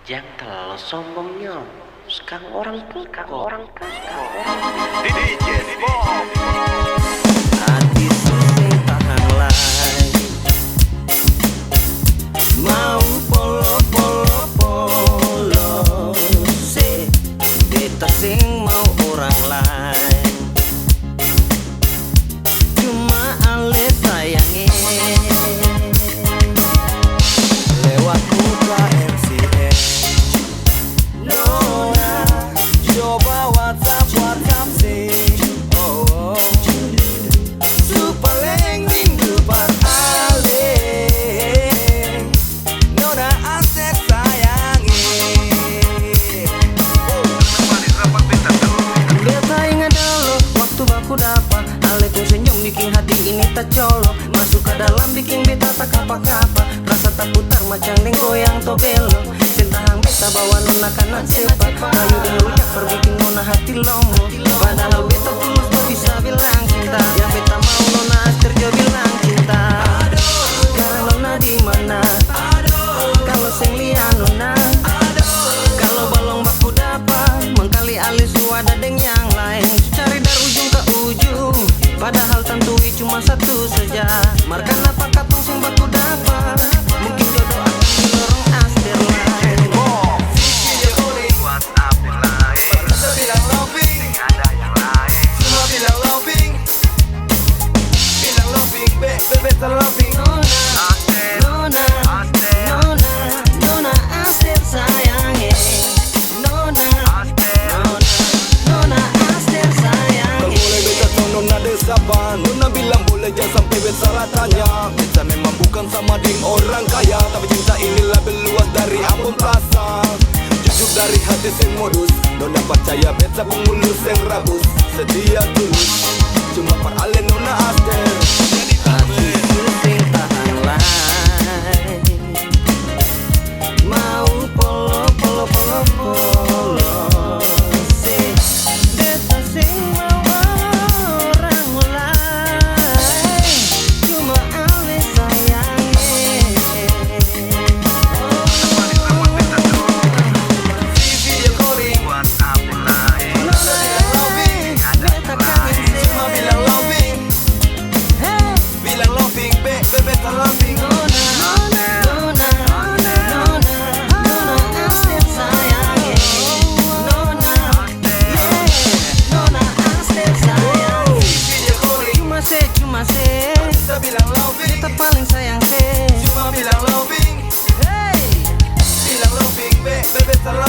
Jangan terlalu sombongnya. Sekarang orang tuh, DJ Bob. Hati sing tahan lai mau polo se kita sing mau orang lain cuma ale sayangi lewat muka MCN Nona coba WhatsApp sih Supaleng minggu par ale Nona asik sayangi Beta ingat dulu waktu baku dapat Ale pun senyum bikin hati ini tak colok Masuk ke dalam bikin beta tak apa-apa Rasa tak putar macam neng goyang to belok Sentahang beta bawa nona kanan sepak Kayu dan rujak perbikin nona hati lomo Padahal beta tulus tak bisa bilang cinta Yang beta mau nona Asterjo bilang cinta Sekarang nona di mana? Kalau sing lia nona Kalau balong baku dapat Mengkali alis ada deng yang lain Cari dari ujung ke ujung Padahal tantui cuma satu saja Markan apa katong sing baku dapat Mungkin jodoh akan di lorong Aster lain Bilang loving, ada yang lain. Semua bilang loving, beta loving. Nona, Nona Aster sayangi Nona Aster sayangi Mulai beta tahu nona desapan. Nona bilang boleh jangan sampai beta salah tanya. Beta memang bukan sama ding orang kaya, tapi cinta ini lebih luas dari Ambon Plaza. Jujur dari hati sing modus, nona percaya beta pengulus yang rabus. Sedia tulus, cuma par ale nona Aster. Hati sing tahan lai Mau polo se Beta sing mau orang lain Cuma ale sayangi Video calling, WhatsApp lain. Nona loving, beta kangen Cuma bilang loving, bilang loving, beta loving. Nona Aster sayangi Nona Aster sayangi Video calling, Cuma se kita bilang loving, Beta paling sayang se cuma bilang loving, Hey bilang loving, beta loving.